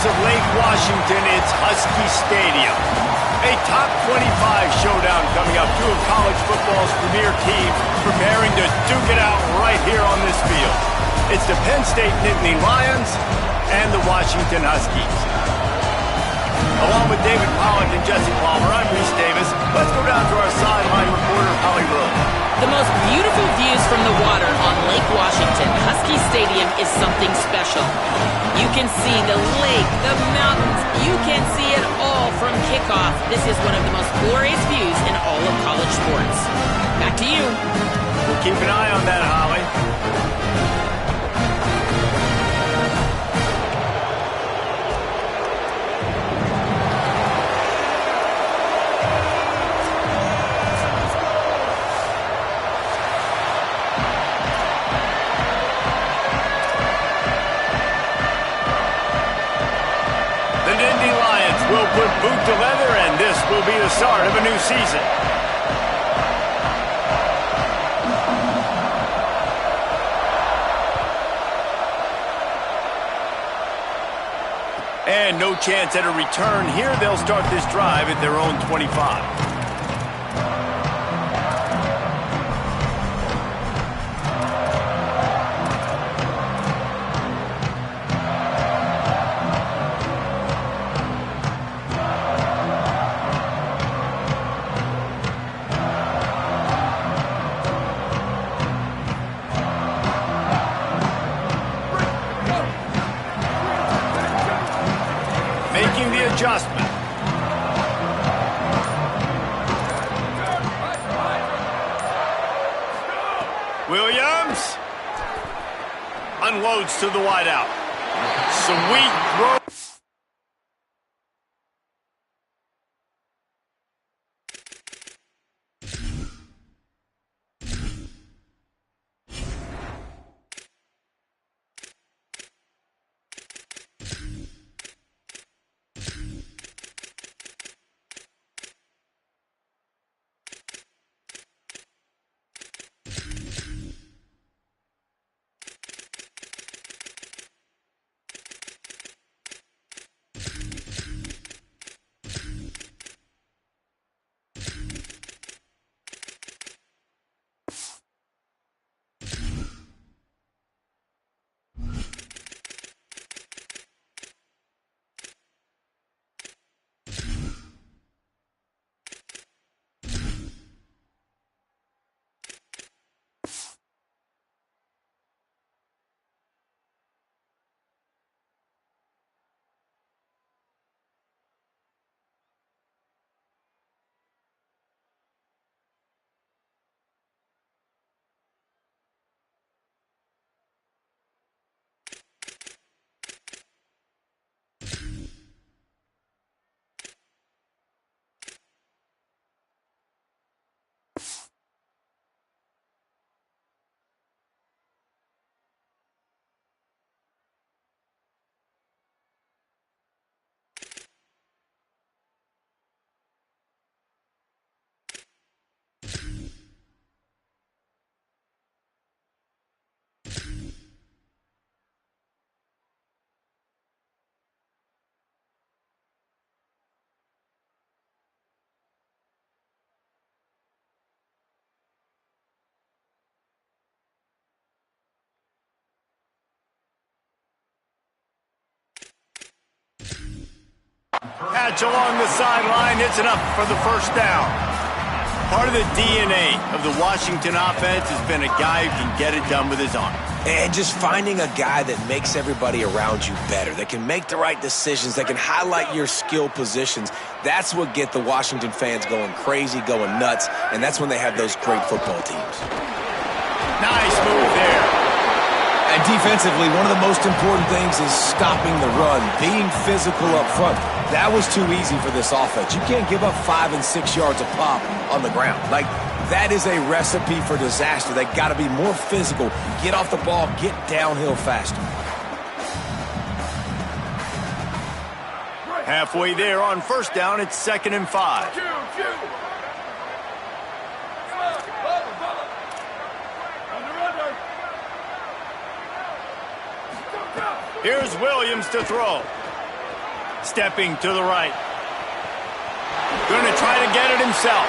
of Lake Washington, it's Husky Stadium. A top 25 showdown coming up. Two of college football's premier teams preparing to duke it out right here on this field. It's the Penn State Nittany Lions and the Washington Huskies. Along with David Pollack and Jesse Palmer, I'm Reese Davis. Let's go down to our sideline reporter, Holly Rose. The most beautiful views from the water on Lake Washington. Husky Stadium is something special. You can see the lake, the mountains. You can see it all from kickoff. This is one of the most glorious views in all of college sports. Back to you. We'll keep an eye on that, Holly. Will put boot to leather, and this will be the start of a new season. And no chance at a return here. They'll start this drive at their own 25. Making the adjustment. Williams unloads to the wideout. Sweet throw. Hatch along the sideline. It's enough for the first down. Part of the DNA of the Washington offense has been a guy who can get it done with his arm. And just finding a guy that makes everybody around you better, that can make the right decisions, that can highlight your skill positions. That's what get the Washington fans going crazy, going nuts, and that's when they have those great football teams. Nice move there. And defensively, one of the most important things is stopping the run, being physical up front. That was too easy for this offense. You can't give up 5 and 6 yards a pop on the ground. Like, that is a recipe for disaster. They got to be more physical, get off the ball, get downhill faster. Halfway there on first down, it's 2nd and 5. Here's Williams to throw. Stepping to the right. Going to try to get it himself.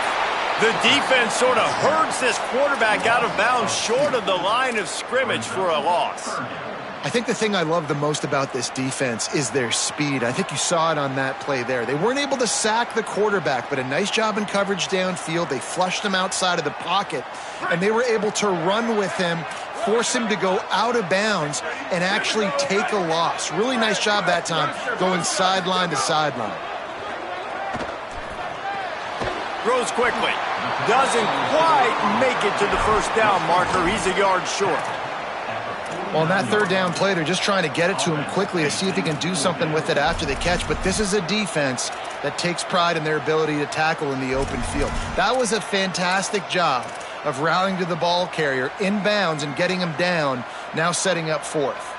The defense sort of herds this quarterback out of bounds short of the line of scrimmage for a loss. I think the thing I love the most about this defense is their speed. I think you saw it on that play there. They weren't able to sack the quarterback, but a nice job in coverage downfield. They flushed him outside of the pocket, and they were able to run with him, force him to go out of bounds, and actually take a loss. Really nice job that time, going sideline to sideline. Throws quickly. Doesn't quite make it to the first down marker. He's a yard short. Well, on that third down play, they're just trying to get it to him quickly to see if he can do something with it after the catch. But this is a defense that takes pride in their ability to tackle in the open field. That was a fantastic job of rallying to the ball carrier in bounds and getting him down, now setting up fourth.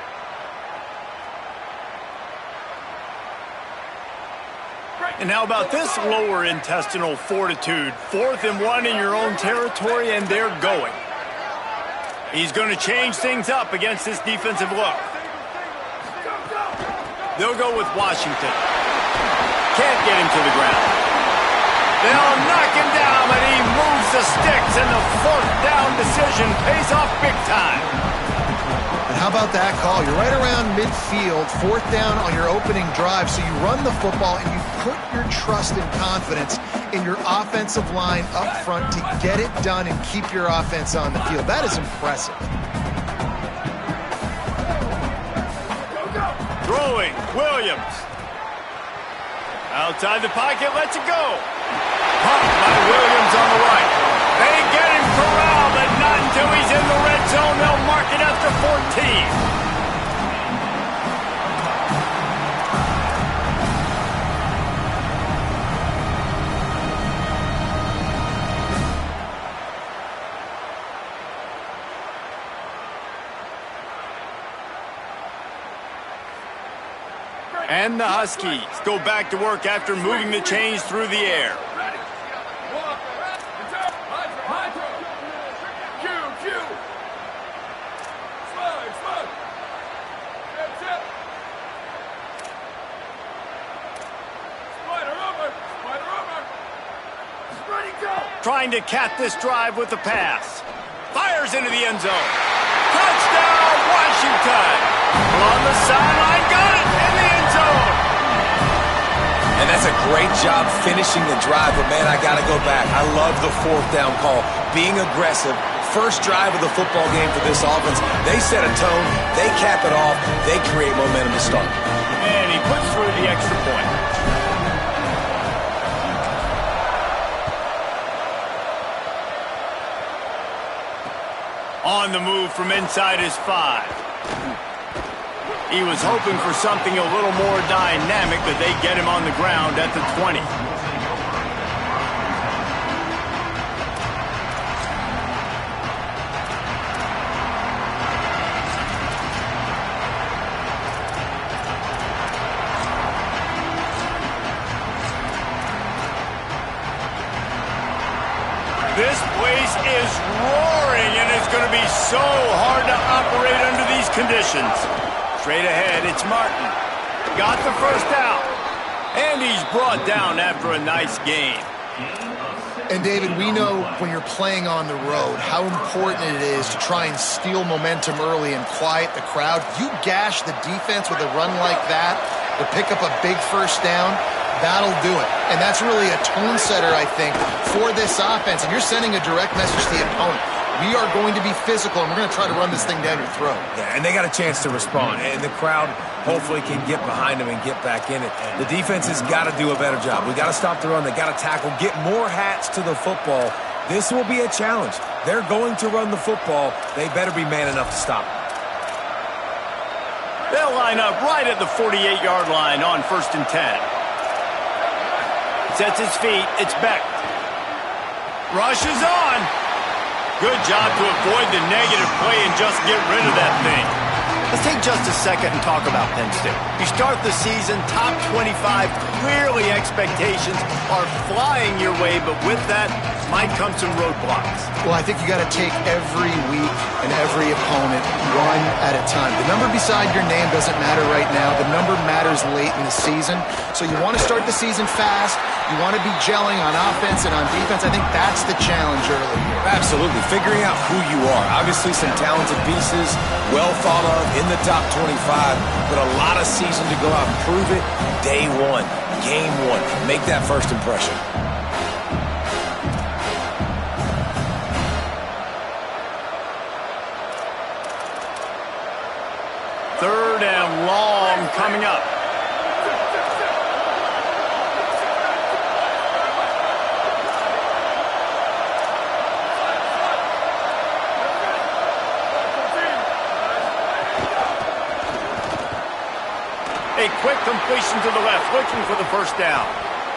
And how about this lower intestinal fortitude? 4th and 1 in your own territory, and they're going. He's going to change things up against this defensive look. They'll go with Washington. Can't get him to the ground. They'll knock him down, but he moves the sticks, and the 4th down decision pays off big time. And how about that call? You're right around midfield, 4th down on your opening drive, so you run the football and you put your trust and confidence in your offensive line up front to get it done and keep your offense on the field. That is impressive. Throwing, Williams. Outside the pocket, lets it go. Pumped by Williams on the right. They get him corralled, but not until he's in the red zone. They'll mark it after 14. And the Huskies go back to work after moving the chains through the air. Trying to cap this drive with the pass. Fires into the end zone. Touchdown, Washington. On the sideline, got it in the end zone. And that's a great job finishing the drive, but man, I got to go back. I love the 4th down call. Being aggressive, first drive of the football game for this offense. They set a tone, they cap it off, they create momentum to start. And he puts through the extra point. On the move from inside his 5. He was hoping for something a little more dynamic, but they get him on the ground at the 20. This place is roaring, and it's going to be so hard to operate under these conditions. Straight ahead, it's Martin. Got the first down. And he's brought down after a nice game. And David, we know when you're playing on the road how important it is to try and steal momentum early and quiet the crowd. You gash the defense with a run like that to pick up a big first down, that'll do it. And that's really a tone setter, I think, for this offense. And you're sending a direct message to the opponent. We are going to be physical, and we're going to try to run this thing down your throat. Yeah, and they got a chance to respond, and the crowd hopefully can get behind them and get back in it. The defense has got to do a better job. We got to stop the run. They got to tackle, get more hats to the football. This will be a challenge. They're going to run the football. They better be man enough to stop it. They'll line up right at the 48-yard line on 1st and 10. Sets his feet. It's Beck. Rushes on. Good job to avoid the negative play and just get rid of that thing. Let's take just a second and talk about Penn State. You start the season top 25. Clearly expectations are flying your way, but with that might come some roadblocks. Well, I think you got to take every week and every opponent one at a time. The number beside your name doesn't matter right now. The number matters late in the season. So you want to start the season fast. You want to be gelling on offense and on defense. I think that's the challenge early here. Absolutely. Figuring out who you are. Obviously some talented pieces, well thought of in the top 25, but a lot of season to go out and prove it. Day one, game one. Make that first impression. Third and long coming up. A quick completion to the left, looking for the first down.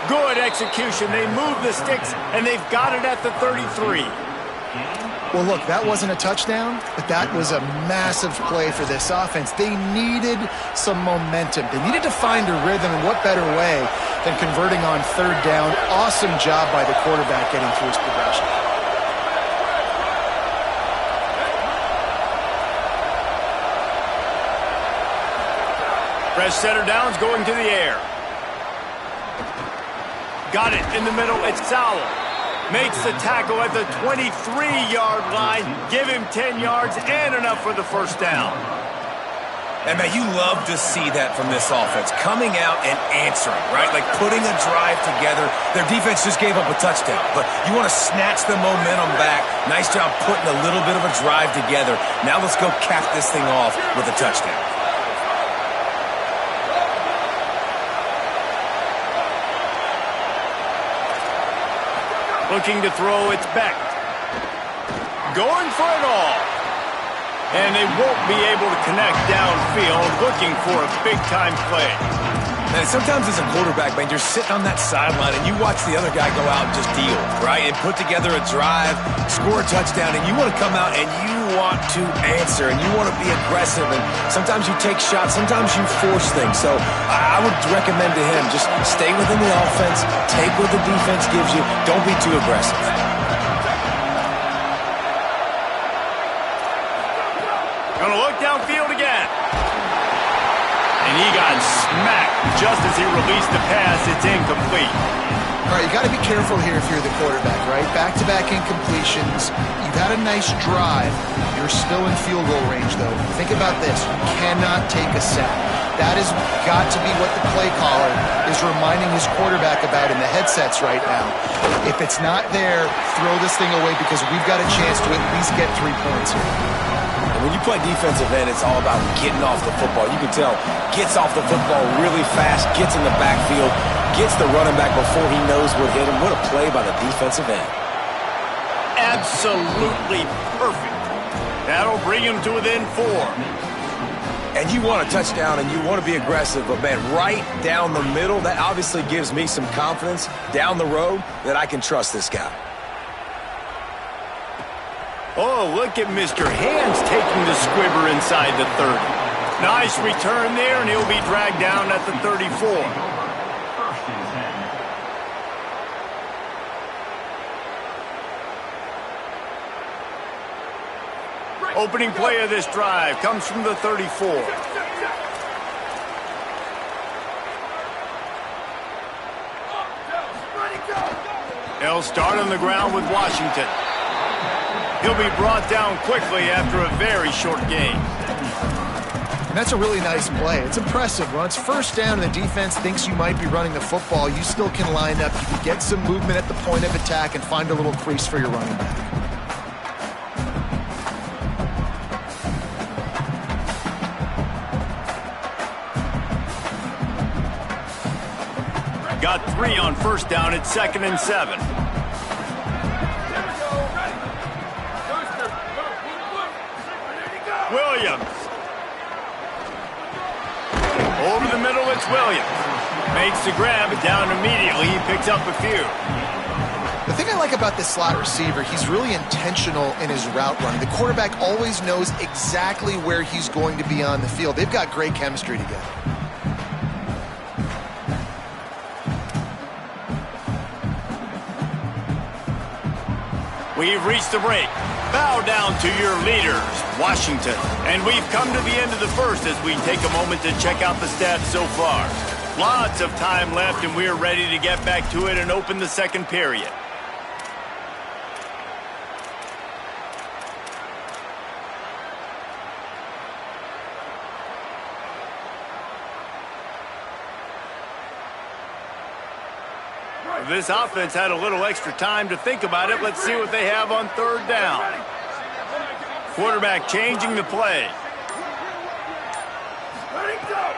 Good execution. They move the sticks, and they've got it at the 33. Well, look, that wasn't a touchdown, but that was a massive play for this offense. They needed some momentum. They needed to find a rhythm, and what better way than converting on third down. Awesome job by the quarterback getting through his progression. Fresh setter downs going to the air. Got it in the middle. It's Sowell. Makes the tackle at the 23-yard line. Give him 10 yards and enough for the first down. And, man, you love to see that from this offense. Coming out and answering, right? Like putting a drive together. Their defense just gave up a touchdown. But you want to snatch the momentum back. Nice job putting a little bit of a drive together. Now let's go cap this thing off with a touchdown. Looking to throw, it's Beck. Going for it all. And they won't be able to connect downfield, looking for a big-time play. Man, sometimes as a quarterback, man, you're sitting on that sideline and you watch the other guy go out and just deal, right? And put together a drive, score a touchdown, and you want to come out and you want to answer and you want to be aggressive. And sometimes you take shots, sometimes you force things. So I would recommend to him just stay within the offense, take what the defense gives you, don't be too aggressive. Gonna look downfield again. And he got smacked just as he released the pass. It's incomplete. All right, you got to be careful here if you're the quarterback, right? Back-to-back incompletions. You've had a nice drive. You're still in field goal range, though. Think about this. You cannot take a sack. That has got to be what the play caller is reminding his quarterback about in the headsets right now. If it's not there, throw this thing away because we've got a chance to at least get 3 points here. When you play defensive end, it's all about getting off the football. You can tell, gets off the football really fast, gets in the backfield, gets the running back before he knows what hit him. What a play by the defensive end. Absolutely perfect. That'll bring him to within 4. And you want a touchdown and you want to be aggressive, but, man, right down the middle, that obviously gives me some confidence down the road that I can trust this guy. Oh, look at Mr. Hands taking the squibber inside the 30. Nice return there, and he'll be dragged down at the 34. Opening play of this drive comes from the 34. They'll start on the ground with Washington. He'll be brought down quickly after a very short game. And that's a really nice play. It's impressive. When it's first down and the defense thinks you might be running the football, you still can line up. You can get some movement at the point of attack and find a little crease for your running back. Got 3 on first down. It's 2nd and 7. Williams. Over the middle, it's Williams. Makes the grab, down immediately. He picks up a few. The thing I like about this slot receiver, he's really intentional in his route running. The quarterback always knows exactly where he's going to be on the field. They've got great chemistry together. We've reached the break. Bow down to your leaders, Washington. And we've come to the end of the first as we take a moment to check out the stats so far. Lots of time left, and we're ready to get back to it and open the second period. This offense had a little extra time to think about it. Let's see what they have on third down. Quarterback changing the play.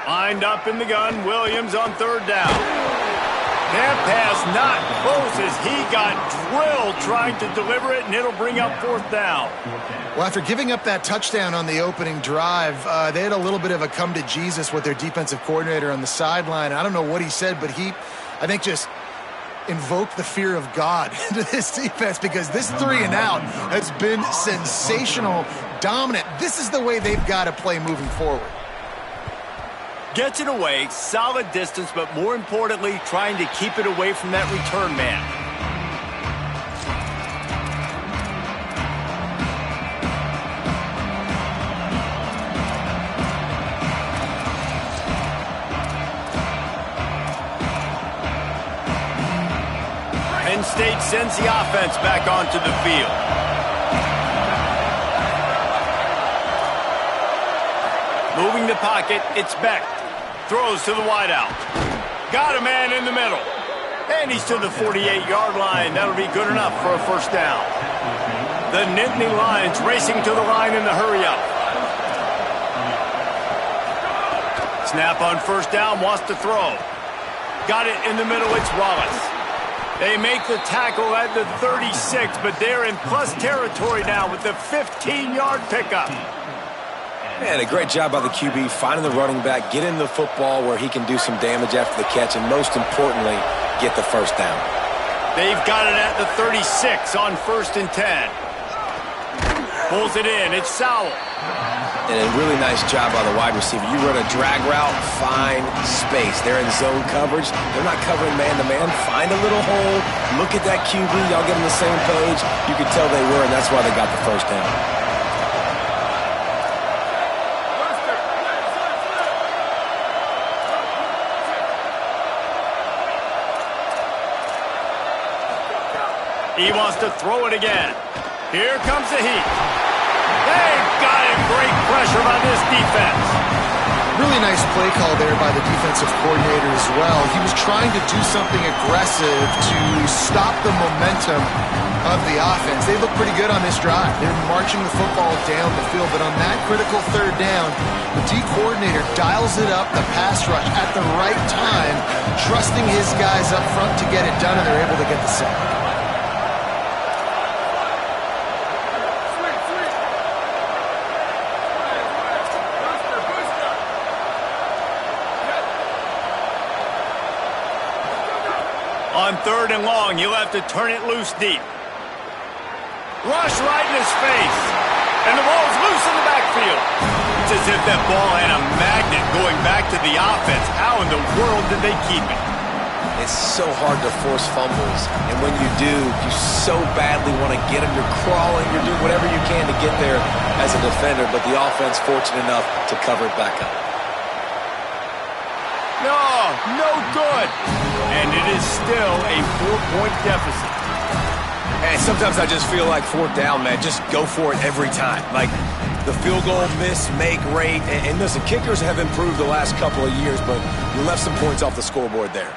Lined up in the gun, Williams on third down. That pass not close as he got drilled trying to deliver it, and it'll bring up fourth down. Well, after giving up that touchdown on the opening drive, they had a little bit of a come to Jesus with their defensive coordinator on the sideline. I don't know what he said, but I think, just invoke the fear of God into this defense, because this 3-and-out has been sensational, dominant. This is the way they've got to play moving forward. Gets it away, solid distance, but more importantly, trying to keep it away from that return man. Penn State sends the offense back onto the field. Moving the pocket, it's Beck. Throws to the wideout. Got a man in the middle. And he's to the 48-yard line. That'll be good enough for a first down. The Nittany Lions racing to the line in the hurry-up. Snap on first down, wants to throw. Got it in the middle, it's Wallace. They make the tackle at the 36, but they're in plus territory now with the 15-yard pickup. Man, a great job by the QB finding the running back, getting the football where he can do some damage after the catch, and most importantly, get the first down. They've got it at the 36 on 1st and 10. Pulls it in, it's Sowell. And a really nice job by the wide receiver. You run a drag route, find space. They're in zone coverage. They're not covering man-to-man. Find a little hole. Look at that QB. Y'all get on the same page. You could tell they were, and that's why they got the first down. He wants to throw it again. Here comes the heat. They've got it. Great pressure by this defense. Really nice play call there by the defensive coordinator as well. He was trying to do something aggressive to stop the momentum of the offense. They look pretty good on this drive. They're marching the football down the field, but on that critical third down, the D coordinator dials it up, the pass rush at the right time, trusting his guys up front to get it done, and they're able to get the sack. On 3rd and long, you'll have to turn it loose deep. Rush right in his face. And the ball's loose in the backfield. It's as if that ball had a magnet going back to the offense. How in the world did they keep it? It's so hard to force fumbles. And when you do, you so badly want to get them. You're crawling. You're doing whatever you can to get there as a defender. But the offense fortunate enough to cover it back up. No good. And it is still a 4-point deficit. And sometimes I just feel like 4th down, man. Just go for it every time. Like the field goal miss, make rate. And listen, kickers have improved the last couple of years, but you left some points off the scoreboard there.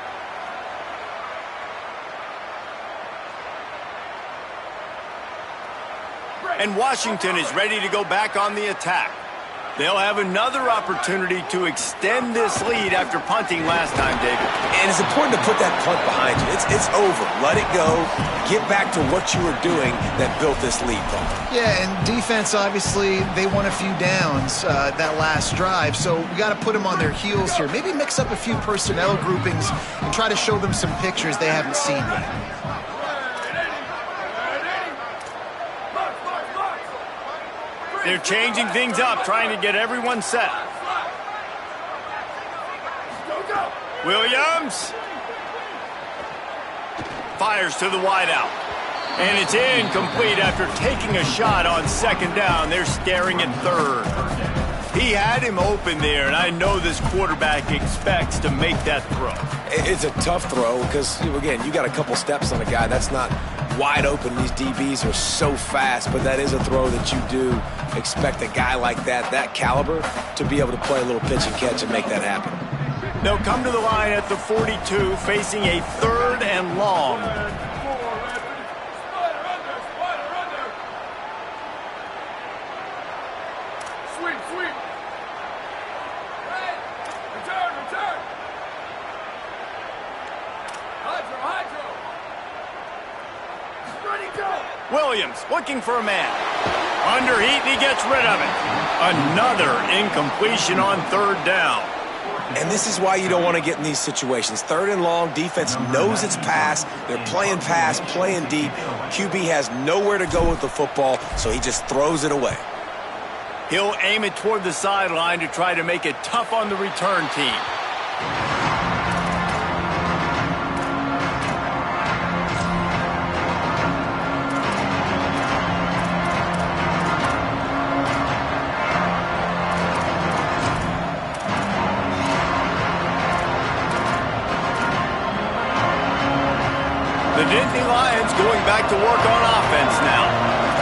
And Washington is ready to go back on the attack. They'll have another opportunity to extend this lead after punting last time, David. And it's important to put that punt behind you. It's over. Let it go. Get back to what you were doing that built this lead, Paul. Yeah, and defense, obviously, they won a few downs that last drive, so we got to put them on their heels here. Maybe mix up a few personnel groupings and try to show them some pictures they haven't seen yet. They're changing things up, trying to get everyone set. Williams fires to the wideout. And it's incomplete after taking a shot on second down. They're staring at third. He had him open there, and I know this quarterback expects to make that throw. It's a tough throw because, again, you got a couple steps on a guy. That's not wide open. These DBs are so fast, but that is a throw that you do expect a guy like that caliber, to be able to play a little pitch and catch and make that happen. They'll come to the line at the 42, facing a 3rd and long. Williams looking for a man. Under heat, and he gets rid of it. Another incompletion on 3rd down. And this is why you don't want to get in these situations. 3rd and long, defense knows it's pass. They're playing pass, playing deep. QB has nowhere to go with the football, so he just throws it away. He'll aim it toward the sideline to try to make it tough on the return team. The Nittany Lions going back to work on offense now.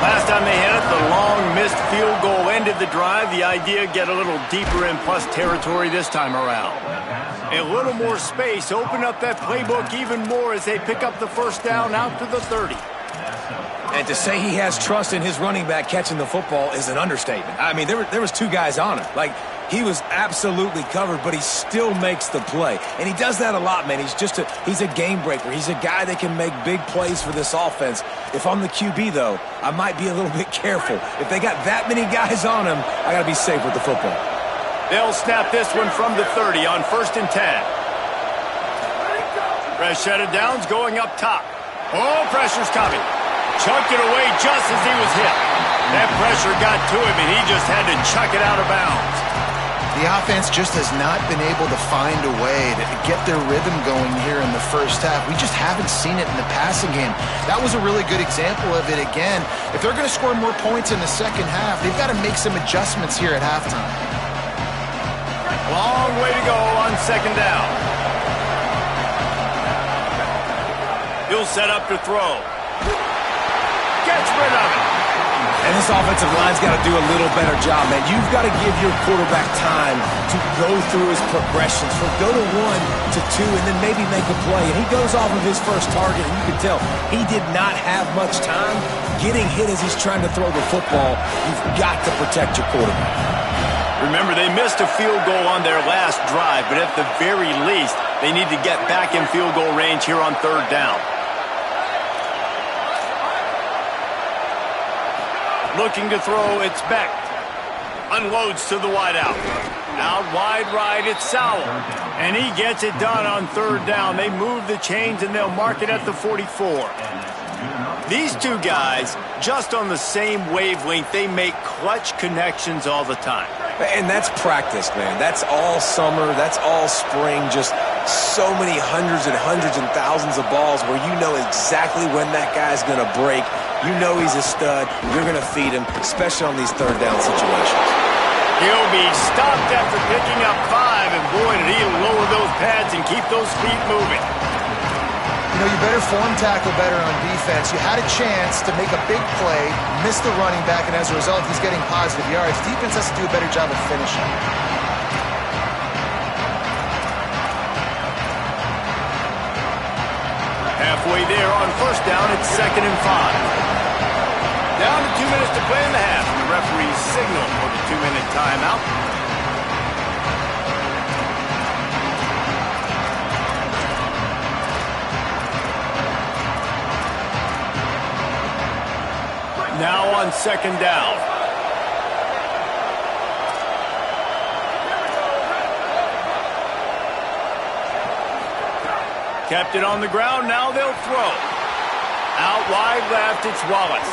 Last time they had it, the long missed field goal ended the drive. The idea, get a little deeper in plus territory this time around. A little more space, open up that playbook even more as they pick up the 1st down out to the 30. And to say he has trust in his running back catching the football is an understatement. I mean, there was 2 guys on him. Like, he was absolutely covered, but he still makes the play. And he does that a lot, man. He's a game breaker. He's a guy that can make big plays for this offense. If I'm the QB, though, I might be a little bit careful. If they got that many guys on him, I got to be safe with the football. They'll snap this one from the 30 on 1st and 10. Rashada Downs going up top. Oh, pressure's coming. Chucked it away just as he was hit. That pressure got to him, and he just had to chuck it out of bounds. The offense just has not been able to find a way to get their rhythm going here in the first half. We just haven't seen it in the passing game. That was a really good example of it again. If they're going to score more points in the second half, they've got to make some adjustments here at halftime. Long way to go on 2nd down. He'll set up to throw. Gets rid of it. And this offensive line's got to do a little better job, man. You've got to give your quarterback time to go through his progressions. From go to 1 to 2 and then maybe make a play. And he goes off of his first target, and you can tell he did not have much time getting hit as he's trying to throw the football. You've got to protect your quarterback. Remember, they missed a field goal on their last drive, but at the very least, they need to get back in field goal range here on 3rd down. Looking to throw, it's Beck. Unloads to the wideout. Out wide right, it's Sowell. And he gets it done on 3rd down. They move the chains, and they'll mark it at the 44. These 2 guys, just on the same wavelength, they make clutch connections all the time. And that's practice, man. That's all summer. That's all spring. Just so many hundreds and thousands of balls where you know exactly when that guy's going to break. You know he's a stud. You're going to feed him, especially on these 3rd down situations. He'll be stopped after picking up 5, and boy, did he lower those pads and keep those feet moving. You know, you better form tackle better on defense. You had a chance to make a big play, miss the running back, and as a result, he's getting positive yards. Defense has to do a better job of finishing. Halfway there on 1st down, it's 2nd and 5. Down to 2 minutes to play in the half. The referee's signal for the 2-minute timeout. Now on 2nd down. Kept it on the ground, now they'll throw. Out wide left, it's Wallace.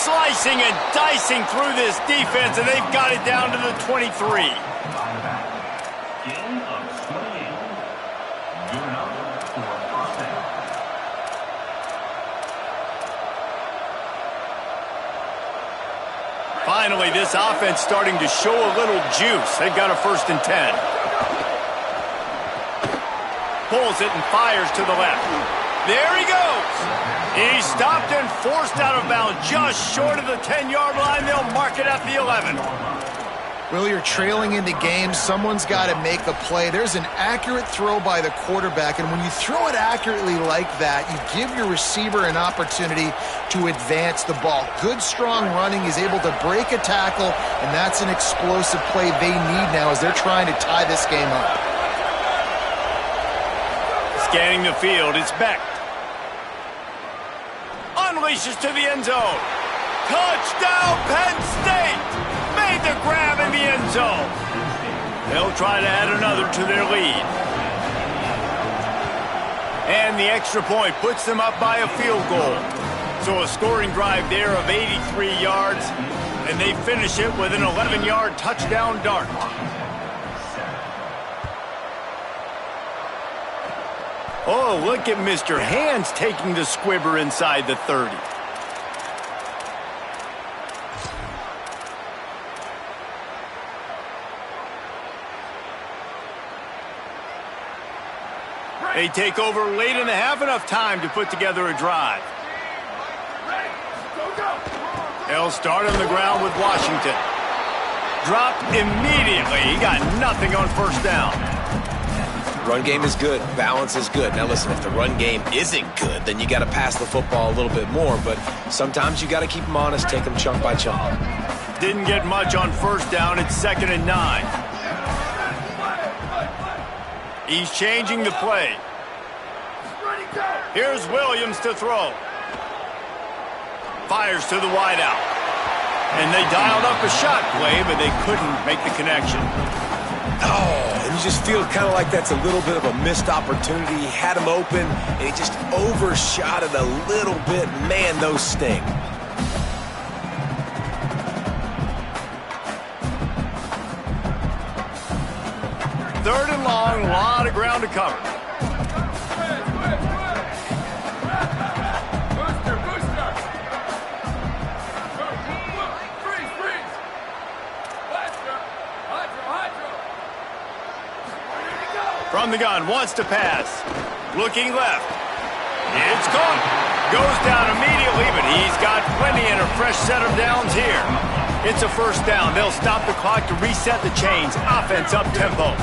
slicing and dicing through this defense, and they've got it down to the 23. Finally, this offense starting to show a little juice. They've got a 1st and 10. Pulls it and fires to the left. There he goes. He's stopped and forced out of bounds just short of the 10-yard line. They'll mark it at the 11. Well, you're trailing in the game. Someone's got to make a play. There's an accurate throw by the quarterback, and when you throw it accurately like that, you give your receiver an opportunity to advance the ball. Good, strong running. He's able to break a tackle, and that's an explosive play they need now as they're trying to tie this game up. Scanning the field, it's Beck. Unleashes to the end zone. Touchdown, Penn State! Made the grab in the end zone. They'll try to add another to their lead. And the extra point puts them up by a field goal. So a scoring drive there of 83 yards, and they finish it with an 11-yard touchdown dart. Oh, look at Mr. Hands taking the squibber inside the 30. They take over late in the half, enough time to put together a drive. They'll start on the ground with Washington. Dropped immediately. He got nothing on 1st down. Run game is good. Balance is good. Now listen, if the run game isn't good, then you got to pass the football a little bit more. But sometimes you got to keep them honest, take them chunk by chunk. Didn't get much on 1st down. It's 2nd and 9. He's changing the play. Here's Williams to throw. Fires to the wideout. And they dialed up a shot play, but they couldn't make the connection. Oh, and you just feel kind of like that's a little bit of a missed opportunity. He had him open, and he just overshot it a little bit. Man, those sting. Third and long, a lot of ground to cover. From the gun, wants to pass. Looking left. It's caught. Goes down immediately, but he's got plenty and a fresh set of downs here. It's a 1st down. They'll stop the clock to reset the chains. Offense up tempo.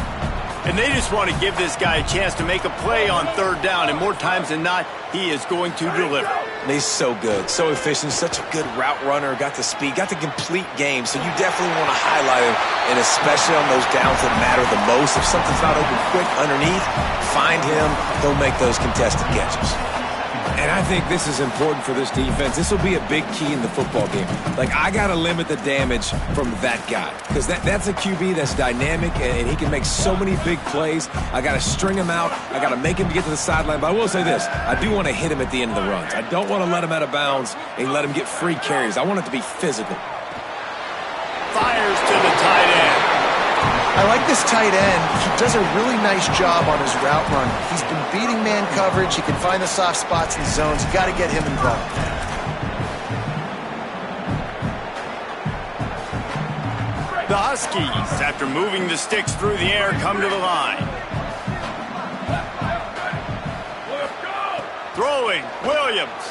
And they just want to give this guy a chance to make a play on 3rd down, and more times than not, he is going to deliver. He's so good, so efficient, such a good route runner, got the speed, got the complete game, so you definitely want to highlight him, and especially on those downs that matter the most. If something's not open quick underneath, find him, he'll make those contested catches. And I think this is important for this defense. This will be a big key in the football game. Like, I got to limit the damage from that guy because that's a QB that's dynamic, and he can make so many big plays. I got to string him out. I got to make him get to the sideline. But I will say this. I do want to hit him at the end of the runs. I don't want to let him out of bounds and let him get free carries. I want it to be physical. Fires to the tight end. I like this tight end. He does a really nice job on his route run. He's been beating man coverage. He can find the soft spots in the zones. You got to get him involved. The Huskies, after moving the sticks through the air, come to the line. Throwing, Williams.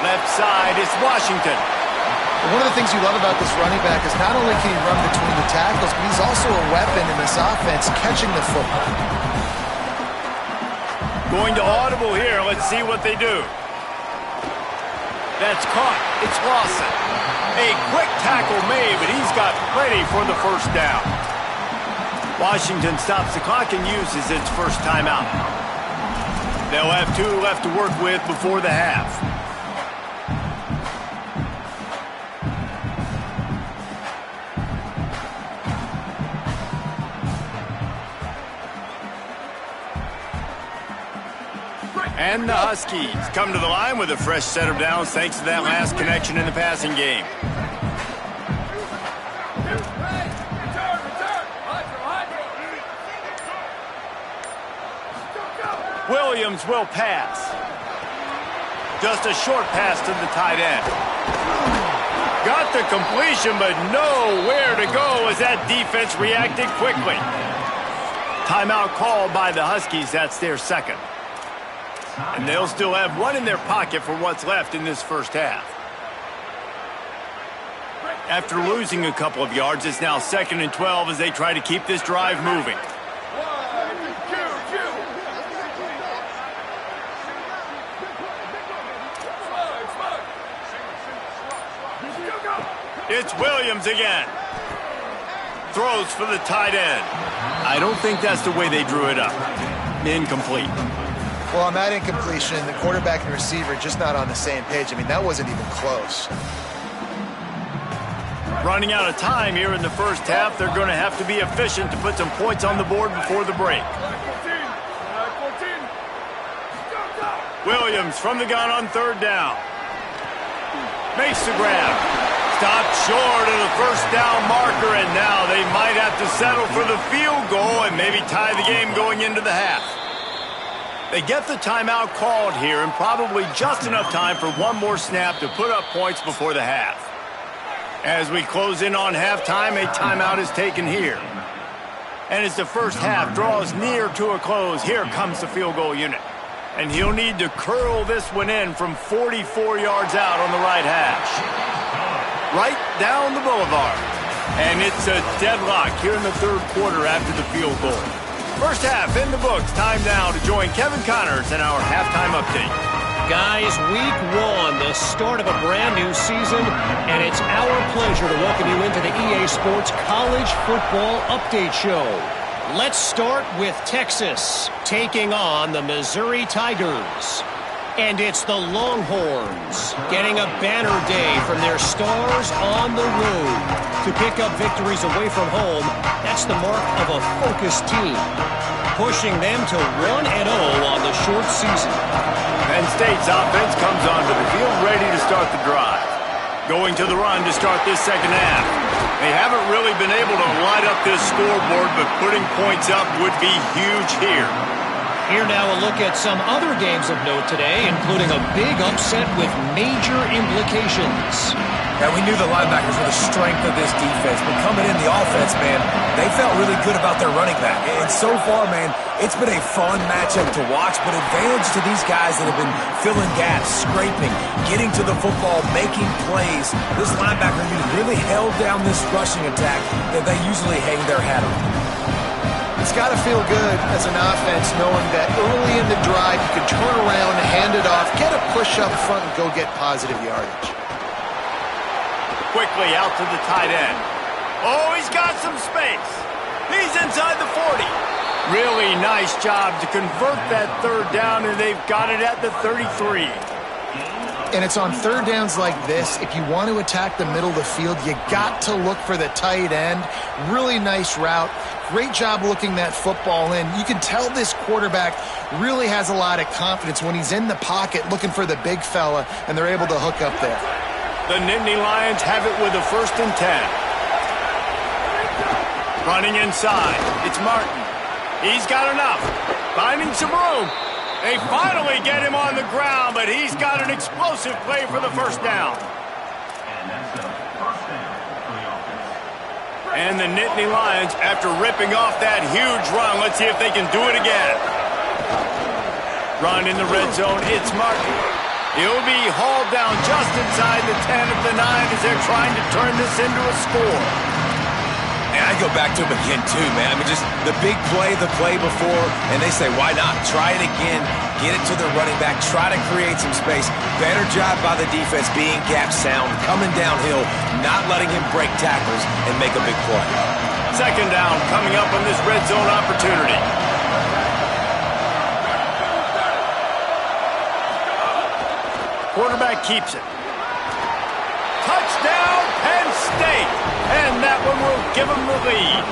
Left side is Washington. One of the things you love about this running back is not only can he run between the tackles, but he's also a weapon in this offense catching the football. Going to audible here. Let's see what they do. That's caught. It's Lawson. A quick tackle made, but he's got plenty for the 1st down. Washington stops the clock and uses its first timeout. They'll have 2 left to work with before the half. And the Huskies come to the line with a fresh set of downs thanks to that last connection in the passing game. Williams will pass. Just a short pass to the tight end. Got the completion, but nowhere to go as that defense reacted quickly. Timeout called by the Huskies. That's their second. And they'll still have one in their pocket for what's left in this first half. After losing a couple of yards, it's now 2nd and 12 as they try to keep this drive moving. It's Williams again. Throws for the tight end. I don't think that's the way they drew it up. Incomplete. Well, on that incompletion, the quarterback and receiver just not on the same page. I mean, that wasn't even close. Running out of time here in the first half, they're going to have to be efficient to put some points on the board before the break. Williams from the gun on 3rd down. Makes the grab. Stopped short of the first down marker, and now they might have to settle for the field goal and maybe tie the game going into the half. They get the timeout called here and probably just enough time for one more snap to put up points before the half. As we close in on halftime, a timeout is taken here. And as the first half draws near to a close, here comes the field goal unit. And he'll need to curl this one in from 44 yards out on the right hash. Right down the boulevard. And it's a deadlock here in the 3rd quarter after the field goal. First half in the books. Time now to join Kevin Connors in our halftime update. Guys, week 1, the start of a brand new season, and it's our pleasure to welcome you into the EA Sports College Football Update Show. Let's start with Texas taking on the Missouri Tigers. And it's the Longhorns getting a banner day from their stars on the road. To pick up victories away from home, that's the mark of a focused team, pushing them to 1-0 on the short season. Penn State's offense comes onto the field ready to start the drive. Going to the run to start this second half. They haven't really been able to light up this scoreboard, but putting points up would be huge here. Here now a look at some other games of note today, including a big upset with major implications. Now, we knew the linebackers were the strength of this defense, but coming in the offense, man, they felt really good about their running back. And so far, man, it's been a fun matchup to watch, but advantage to these guys that have been filling gaps, scraping, getting to the football, making plays. This linebacker unit really held down this rushing attack that they usually hang their hat on. It's got to feel good as an offense knowing that early in the drive you can turn around, hand it off, get a push up front, and go get positive yardage. Quickly out to the tight end. Oh, he's got some space. He's inside the 40. Really nice job to convert that 3rd down, and they've got it at the 33. And it's on 3rd downs like this, if you want to attack the middle of the field, you got to look for the tight end. Really nice route. Great job looking that football in. You can tell this quarterback really has a lot of confidence when he's in the pocket looking for the big fella, and they're able to hook up there. The Nittany Lions have it with a 1st and 10. Running inside. It's Martin. He's got enough. Finding some room. They finally get him on the ground, but he's got an explosive play for the 1st down. And the Nittany Lions, after ripping off that huge run, let's see if they can do it again. Run in the red zone, it's Martin. He'll be hauled down just inside the 10 at the 9 as they're trying to turn this into a score. And I go back to him again, too, man. I mean, just the big play, the play before, and they say, why not? Try it again. Get it to the running back. Try to create some space. Better job by the defense being gap sound, coming downhill, not letting him break tackles and make a big play. 2nd down coming up on this red zone opportunity. Quarterback keeps it. Touchdown, Penn State. And that one will give them the lead.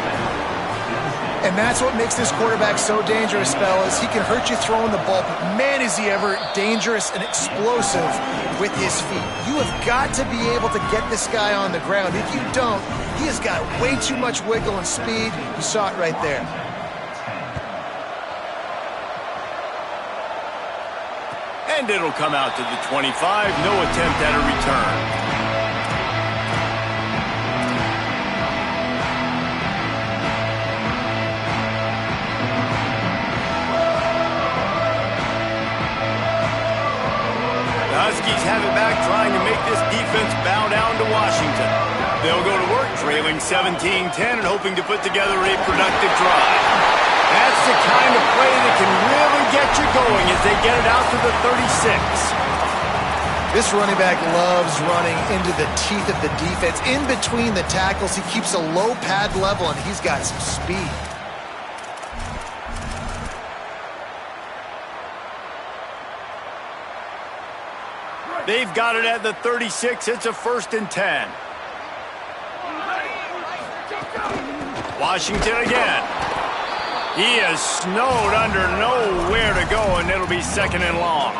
And that's what makes this quarterback so dangerous, fellas. He can hurt you throwing the ball, but man, is he ever dangerous and explosive with his feet. You have got to be able to get this guy on the ground. If you don't, he has got way too much wiggle and speed. You saw it right there. And it'll come out to the 25. No attempt at a return. Huskies have it back, trying to make this defense bow down to Washington. They'll go to work, trailing 17-10 and hoping to put together a productive drive. That's the kind of play that can really get you going as they get it out to the 36. This running back loves running into the teeth of the defense. In between the tackles, he keeps a low pad level, and he's got some speed. They've got it at the 36. It's a 1st and 10. Washington again. He is snowed under, nowhere to go, and it'll be 2nd and long.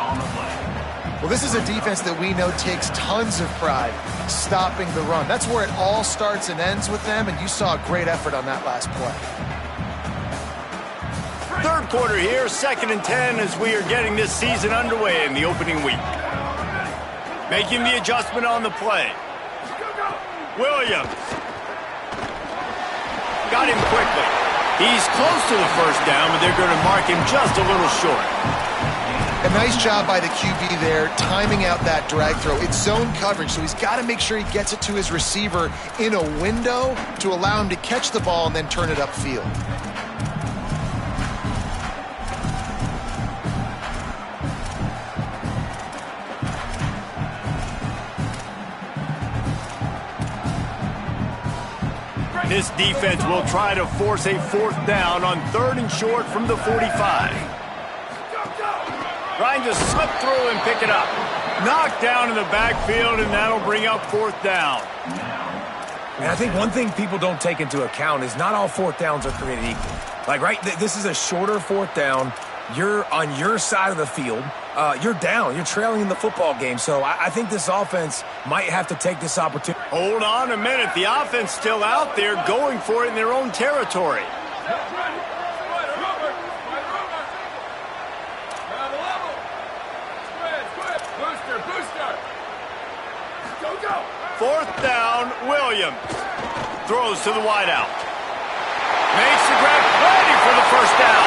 Well, this is a defense that we know takes tons of pride stopping the run. That's where it all starts and ends with them, and you saw a great effort on that last play. 3rd quarter here, 2nd and 10 as we are getting this season underway in the opening week. Making the adjustment on the play. Williams. Got him quickly. He's close to the 1st down, but they're going to mark him just a little short. A nice job by the QB there, timing out that drag throw. It's zone coverage, so he's got to make sure he gets it to his receiver in a window to allow him to catch the ball and then turn it upfield. This defense will try to force a 4th down on 3rd and short from the 45. Trying to slip through and pick it up. Knocked down in the backfield, and that'll bring up 4th down. And I think one thing people don't take into account is not all 4th downs are created equal. Like, right, this is a shorter 4th down. You're on your side of the field. You're down. You're trailing in the football game. So I think this offense might have to take this opportunity. Hold on a minute. The offense still out there going for it in their own territory. Fourth down, Williams. Throws to the wideout. Makes the grab, ready for the 1st down.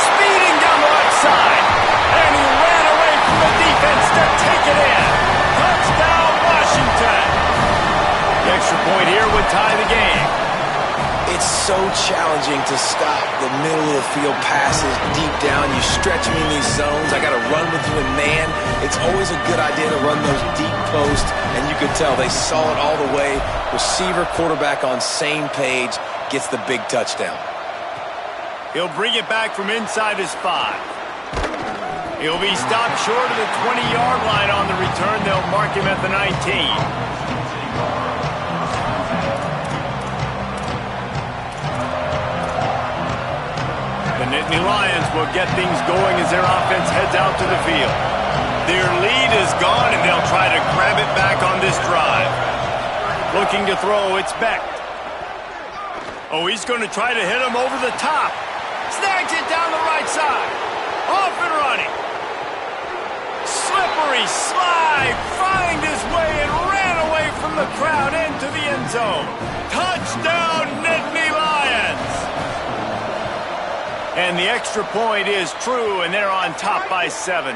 Speeding down the right side. And he ran away from the defense to take it in. Touchdown, Washington. The extra point here would tie the game. It's so challenging to stop the middle of the field passes deep down. You stretch me in these zones. I got to run with you in man. It's always a good idea to run those deep posts, and you could tell they saw it all the way. Receiver, quarterback on same page, gets the big touchdown. He'll bring it back from inside his 5. He'll be stopped short of the 20-yard line on the return. They'll mark him at the 19. The Nittany Lions will get things going as their offense heads out to the field. Their lead is gone, and they'll try to grab it back on this drive. Looking to throw, it's Beck. Oh, he's going to try to hit him over the top. Snags it down the right side. Off and running. Slippery slide. Find his way and ran away from the crowd into the end zone. Touchdown, Nittany Lions. And the extra point is true, and they're on top by 7.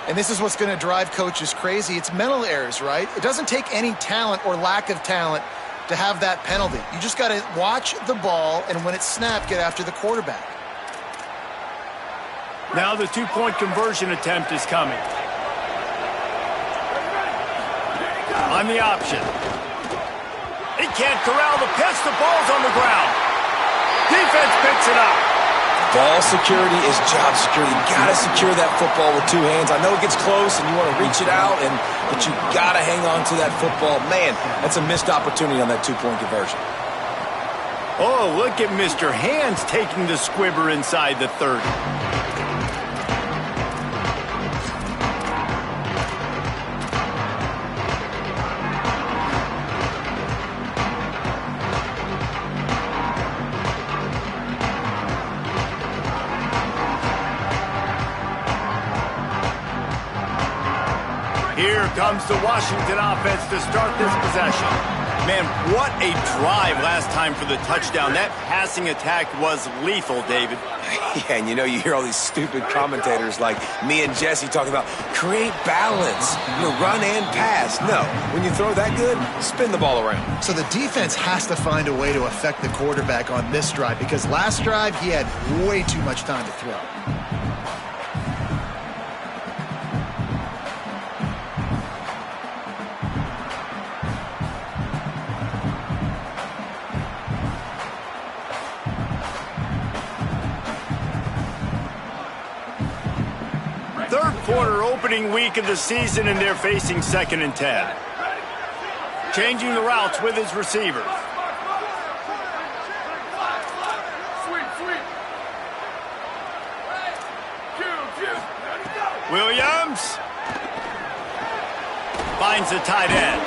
And this is what's going to drive coaches crazy. It's mental errors, right? It doesn't take any talent or lack of talent to have that penalty. You just got to watch the ball, and when it's snapped, get after the quarterback. Now the 2-point conversion attempt is coming. On the option. He can't corral the pitch. The ball's on the ground. Defense picks it up. Ball security is job security. You got to secure that football with 2 hands. I know it gets close and you want to reach it out, but you got to hang on to that football. Man, that's a missed opportunity on that 2-point conversion. Oh, look at Mr. Hands taking the squibber inside the 30. Here comes the Washington offense to start this possession. Man, what a drive last time for the touchdown. That passing attack was lethal, David. Yeah, and you hear all these stupid commentators like me and Jesse talking about create balance, run and pass. No, when you throw that good, spin the ball around. So the defense has to find a way to affect the quarterback on this drive because last drive he had way too much time to throw. Third quarter, opening week of the season, and they're facing 2nd and 10. Changing the routes with his receivers. Williams finds the tight end.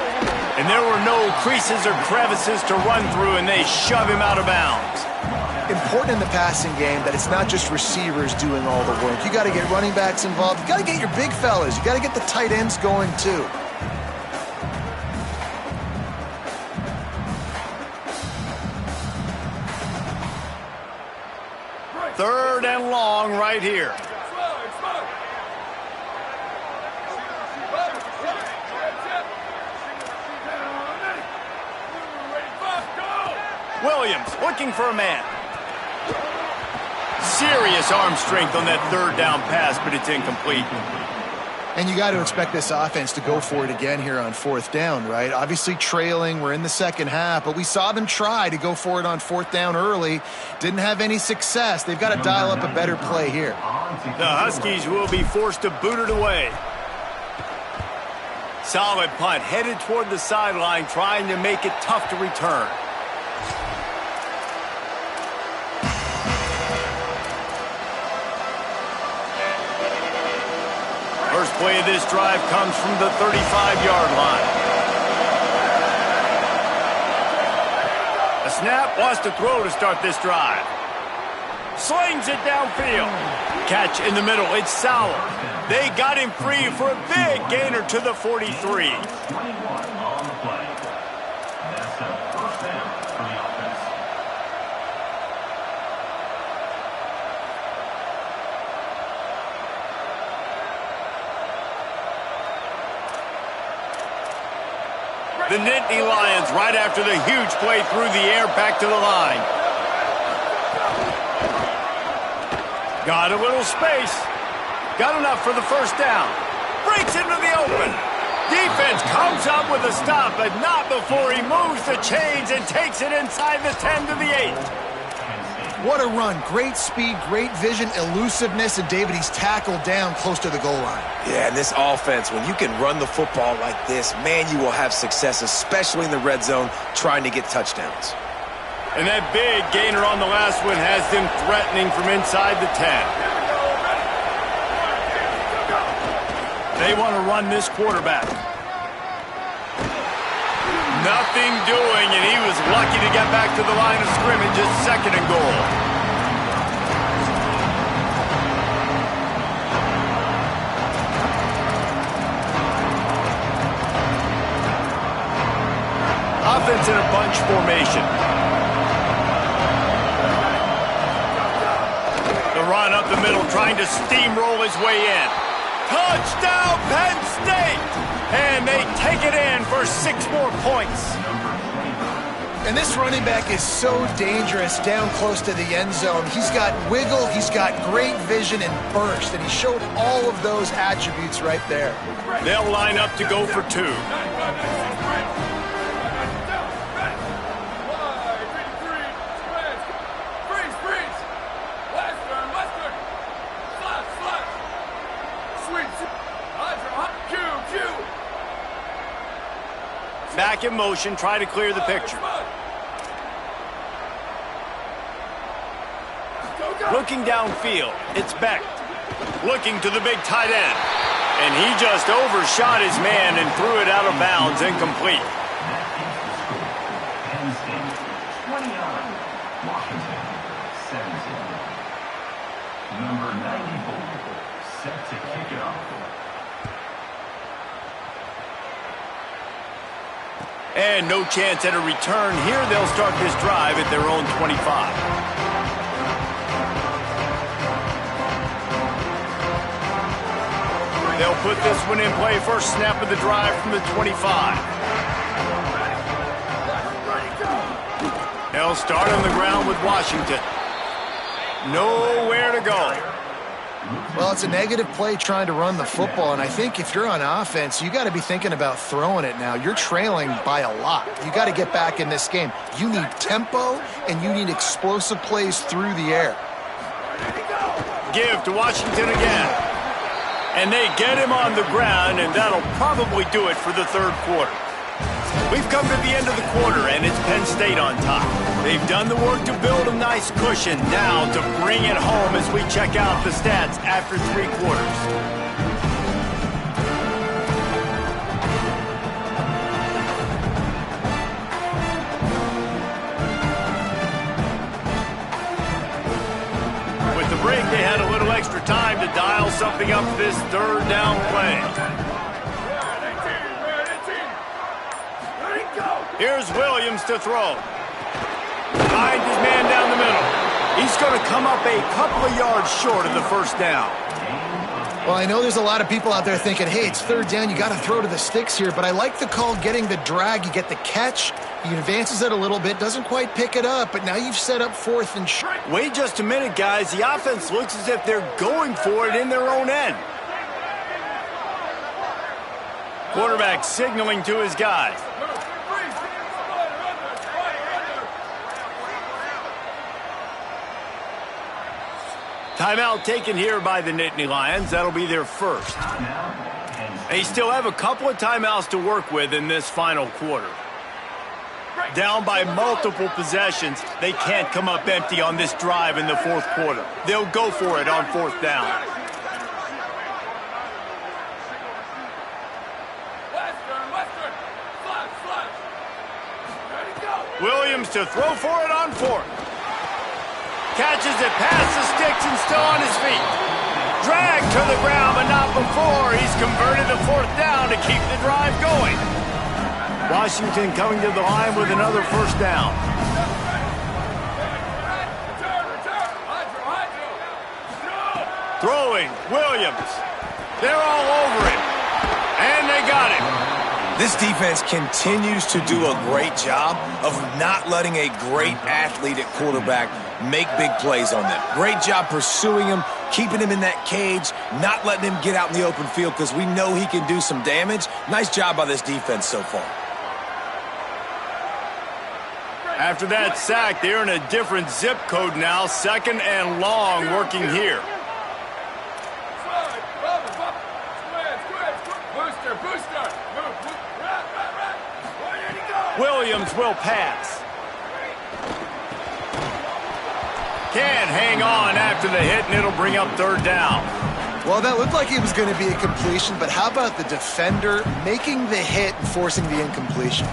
And there were no creases or crevices to run through, and they shove him out of bounds. Important in the passing game that it's not just receivers doing all the work. You got to get running backs involved. You got to get your big fellas. You got to get the tight ends going too. Third and long right here. Williams looking for a man. Serious arm strength on that third down pass, but it's incomplete. And you got to expect this offense to go for it again here on 4th down, right? Obviously trailing, we're in the second half, but we saw them try to go for it on 4th down early. Didn't have any success. They've got to dial up a better play here. The Huskies will be forced to boot it away. Solid punt, headed toward the sideline, trying to make it tough to return. First play of this drive comes from the 35-yard line. A snap, wants to throw to start this drive. Slings it downfield. Catch in the middle, it's Sauer. They got him free for a big gainer to the 43. The Nittany Lions right after the huge play through the air back to the line. Got a little space. Got enough for the first down. Breaks into the open. Defense comes up with a stop, but not before he moves the chains and takes it inside the 10 to the 8. What a run. Great speed, great vision, elusiveness, and David, he's tackled down close to the goal line. Yeah, and this offense, when you can run the football like this, man, you will have success, especially in the red zone, trying to get touchdowns. And that big gainer on the last one has them threatening from inside the 10. They want to run this quarterback. Nothing doing, and he was lucky to get back to the line of scrimmage, just 2nd and goal. Offense in a bunch formation. The run up the middle, trying to steamroll his way in. Touchdown, Penn State! And they take it in for 6 more points. And this running back is so dangerous down close to the end zone. He's got wiggle, he's got great vision and burst, and he showed all of those attributes right there. They'll line up to go for 2. Back in motion, try to clear the picture. Looking downfield, it's Beck. Looking to the big tight end. And he just overshot his man and threw it out of bounds, incomplete. Penn State, 20 yards. Washington, 17. Number 94, set to kick it off. And no chance at a return here. They'll start this drive at their own 25. They'll put this one in play. First snap of the drive from the 25. They'll start on the ground with Washington. Nowhere to go. Well, it's a negative play trying to run the football, and I think if you're on offense, you got to be thinking about throwing it now. You're trailing by a lot. You got to get back in this game. You need tempo, and you need explosive plays through the air. Give to Washington again. And they get him on the ground, and that'll probably do it for the third quarter. We've come to the end of the quarter, and it's Penn State on top. They've done the work to build a nice cushion. Now to bring it home as we check out the stats after 3 quarters. Break, they had a little extra time to dial something up this third down play. Here's Williams to throw. Finds his man down the middle. He's going to come up a couple of yards short of the first down. Well, I know there's a lot of people out there thinking, hey, it's third down, you got to throw to the sticks here, but I like the call getting the drag. You get the catch, he advances it a little bit, doesn't quite pick it up, but now you've set up fourth and short. Wait just a minute, guys. The offense looks as if they're going for it in their own end. Quarterback signaling to his guys. Timeout taken here by the Nittany Lions. That'll be their first. They still have a couple of timeouts to work with in this final quarter. Down by multiple possessions, they can't come up empty on this drive in the fourth quarter. They'll go for it on fourth down. Williams to throw for it on fourth. Catches it past the sticks and still on his feet. Dragged to the ground, but not before. He's converted the fourth down to keep the drive going. Washington coming to the line with another first down. Throwing, Williams. They're all over him. And they got him. This defense continues to do a great job of not letting a great athlete at quarterback make big plays on them. Great job pursuing him, keeping him in that cage, not letting him get out in the open field because we know he can do some damage. Nice job by this defense so far. After that sack, they're in a different zip code now. Second and long working here. Williams will pass. Can't hang on after the hit, and it'll bring up third down. Well, that looked like it was going to be a completion, but how about the defender making the hit and forcing the incompletion?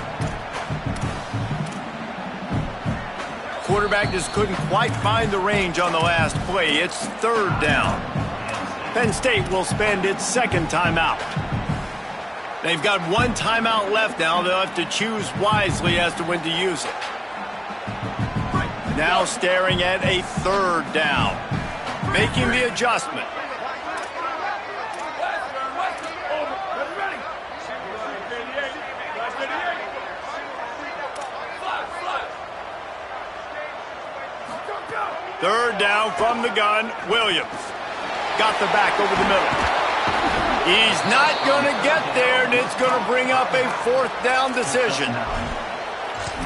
Quarterback just couldn't quite find the range on the last play. It's third down. Penn State will spend its second timeout. They've got one timeout left now. They'll have to choose wisely as to when to use it. Now staring at a third down. Making the adjustment. Third down from the gun. Williams got the back over the middle. He's not going to get there, and it's going to bring up a fourth down decision.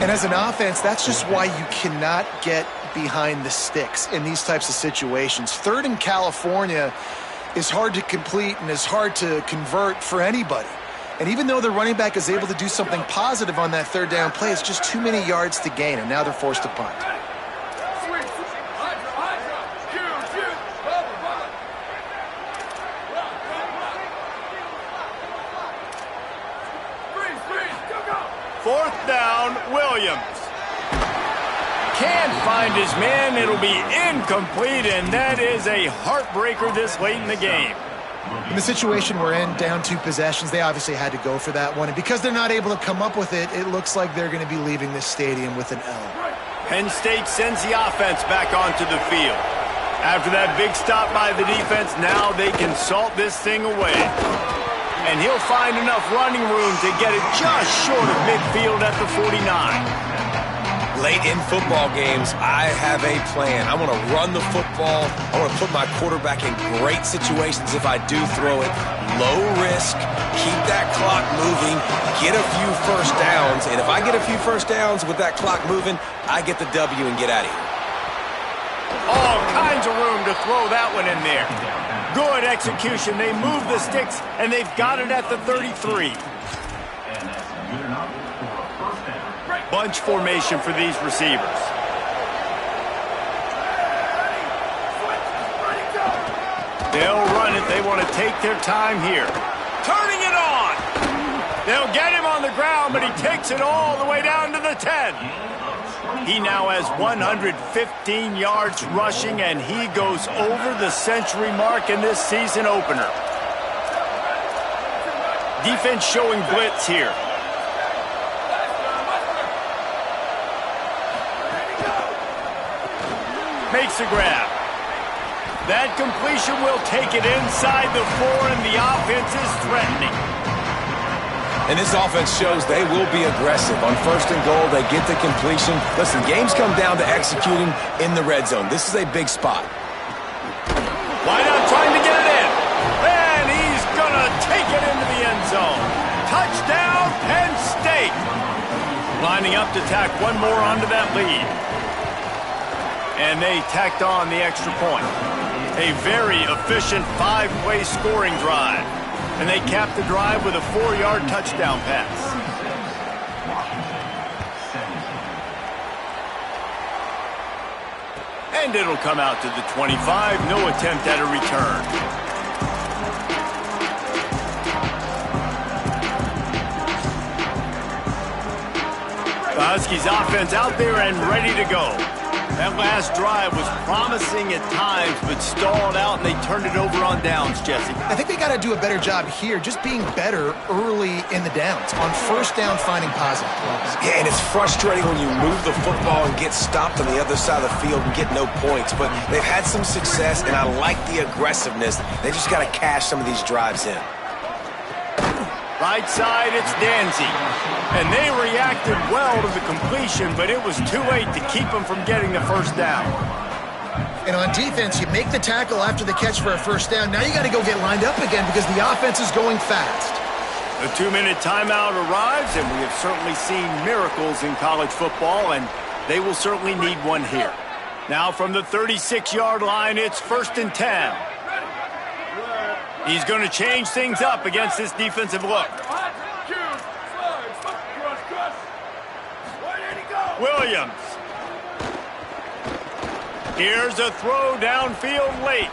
And as an offense, that's just why you cannot get behind the sticks in these types of situations. Third in California is hard to complete and is hard to convert for anybody. And even though the running back is able to do something positive on that third down play, it's just too many yards to gain, and now they're forced to punt. Williams. Can't find his man. It'll be incomplete, and that is a heartbreaker this late in the game. In the situation we're in, down 2 possessions, they obviously had to go for that one. And because they're not able to come up with it, it looks like they're going to be leaving this stadium with an L. Penn State sends the offense back onto the field. After that big stop by the defense, now they can salt this thing away. And he'll find enough running room to get it just short of midfield at the 49. Late in football games, I have a plan. I want to run the football. I want to put my quarterback in great situations if I do throw it. Low risk, keep that clock moving, get a few first downs. And if I get a few first downs with that clock moving, I get the W and get out of here. All kinds of room to throw that one in there. Good execution. They move the sticks, and they've got it at the 33. Bunch formation for these receivers. They'll run it. They want to take their time here. Turning it on. They'll get him on the ground, but he takes it all the way down to the 10. He now has 115 yards rushing, and he goes over the century mark in this season opener. Defense showing blitz here. Makes a grab. That completion will take it inside the 4, and the offense is threatening. And this offense shows they will be aggressive. On 1st and goal, they get the completion. Listen, games come down to executing in the red zone. This is a big spot. Why not trying to get it in? And he's going to take it into the end zone. Touchdown, Penn State. Lining up to tack one more onto that lead. And they tacked on the extra point. A very efficient 5-play scoring drive. And they capped the drive with a 4-yard touchdown pass. And it'll come out to the 25. No attempt at a return. The Huskies offense out there and ready to go. That last drive was promising at times, but stalled out, and they turned it over on downs, Jesse. I think they got to do a better job here, just being better early in the downs. On 1st down, finding positive plays. Yeah, and it's frustrating when you move the football and get stopped on the other side of the field and get no points. But they've had some success, and I like the aggressiveness. They just got to cash some of these drives in. Right side, it's Danzy. And they reacted well to the completion, but it was too late to keep them from getting the 1st down. And on defense, you make the tackle after the catch for a 1st down. Now you got to go get lined up again because the offense is going fast. The 2-minute timeout arrives, and we have certainly seen miracles in college football, and they will certainly need one here. Now from the 36-yard line, it's 1st and 10. He's going to change things up against this defensive look. Williams. Here's a throw downfield late.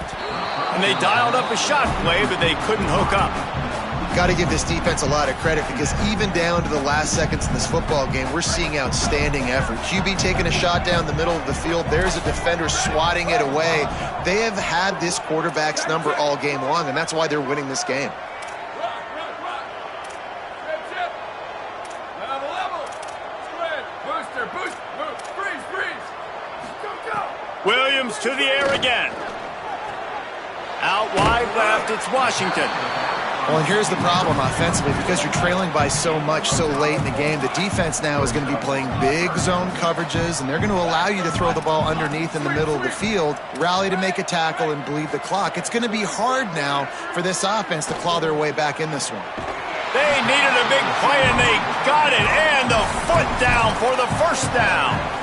And they dialed up a shot play, but they couldn't hook up. Got to give this defense a lot of credit because even down to the last seconds in this football game, we're seeing outstanding effort. QB taking a shot down the middle of the field. There's a defender swatting it away. They have had this quarterback's number all game long, and that's why they're winning this game. Williams to the air again. Out wide left, it's Washington. Well, and here's the problem offensively. Because you're trailing by so much so late in the game, the defense now is going to be playing big zone coverages, and they're going to allow you to throw the ball underneath in the middle of the field, rally to make a tackle, and bleed the clock. It's going to be hard now for this offense to claw their way back in this one. They needed a big play, and they got it, and the foot down for the 1st down.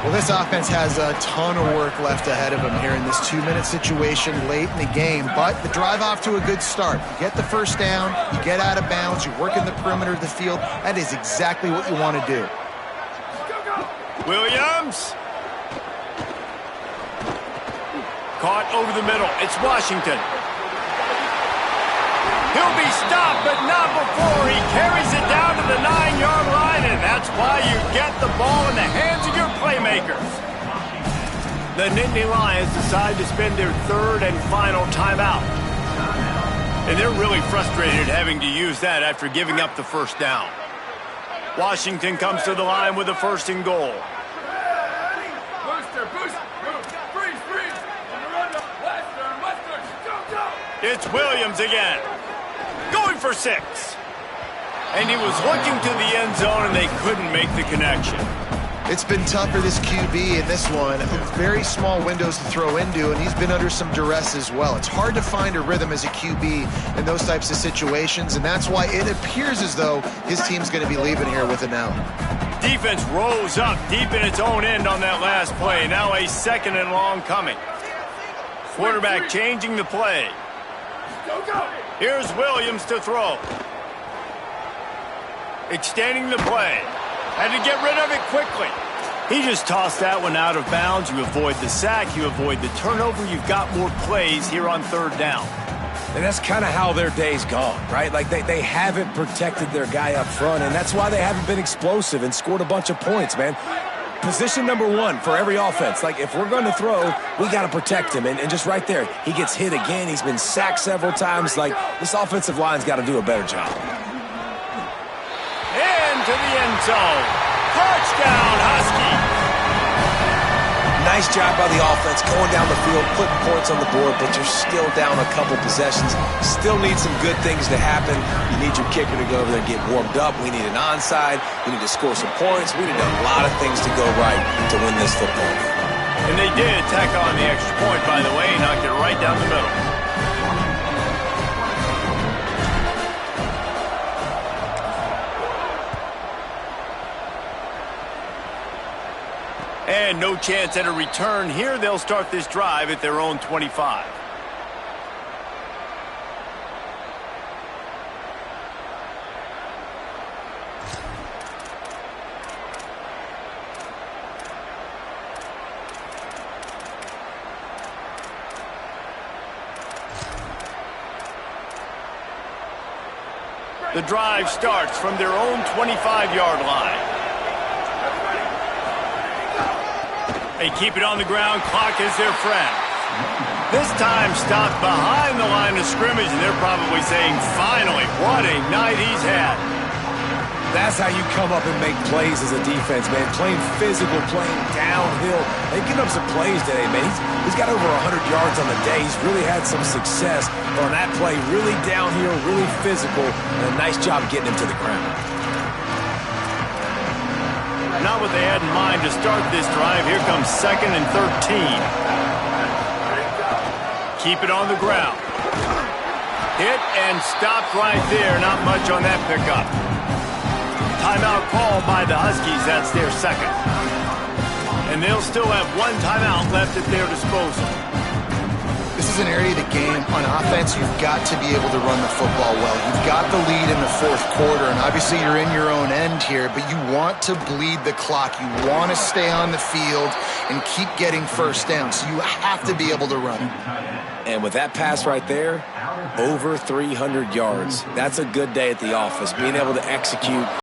Well, this offense has a ton of work left ahead of them here in this 2-minute situation late in the game, but the drive off to a good start. You get the 1st down, you get out of bounds, you work in the perimeter of the field. That is exactly what you want to do. Williams. Caught over the middle. It's Washington. He'll be stopped, but not before he carries it down to the 9-yard line, and that's why you get the ball in the hands of your playmakers. The Nittany Lions decide to spend their third and final timeout. And they're really frustrated having to use that after giving up the first down. Washington comes to the line with a 1st and goal. It's Williams again. Going for 6. And he was looking to the end zone, and they couldn't make the connection. It's been tough for this QB in this one. Very small windows to throw into, and he's been under some duress as well. It's hard to find a rhythm as a QB in those types of situations, and that's why it appears as though his team's going to be leaving here with an out. Defense rose up deep in its own end on that last play. Now a 2nd and long coming. Quarterback changing the play. Here's Williams to throw. Extending the play. Had to get rid of it quickly. He just tossed that one out of bounds. You avoid the sack. You avoid the turnover. You've got more plays here on 3rd down. And that's kind of how their day's gone, right? Like they haven't protected their guy up front, and that's why they haven't been explosive and scored a bunch of points, man. Position number 1 for every offense. Like, if we're going to throw, we got to protect him. And just right there, he gets hit again. He's been sacked several times. Like, this offensive line's got to do a better job. Into the end zone. Touchdown, Husky. Nice job by the offense going down the field, putting points on the board, but you're still down a couple possessions. Still need some good things to happen. You need your kicker to go over there and get warmed up. We need an onside. We need to score some points. We need a lot of things to go right to win this football game. And they did tack on the extra point, by the way, knocked it right down the middle. And no chance at a return here. They'll start this drive at their own 25. The drive starts from their own 25-yard line. They keep it on the ground. Clock is their friend. This time stopped behind the line of scrimmage, and they're probably saying, finally, what a night he's had. That's how you come up and make plays as a defense, man. Playing physical, playing downhill. They've given up some plays today, man. He's got over 100 yards on the day. He's really had some success. But on that play, really downhill, really physical, and a nice job getting him to the ground. Not what they had in mind to start this drive. Here comes 2nd and 13. Keep it on the ground. Hit and stopped right there. Not much on that pickup. Timeout called by the Huskies. That's their 2nd. And they'll still have 1 timeout left at their disposal. This is an area of the game. On offense, you've got to be able to run the football well. You've got the lead in the 4th quarter, and obviously you're in your own end here, but you want to bleed the clock. You want to stay on the field and keep getting first down, so you have to be able to run. And with that pass right there, over 300 yards. That's a good day at the office, being able to execute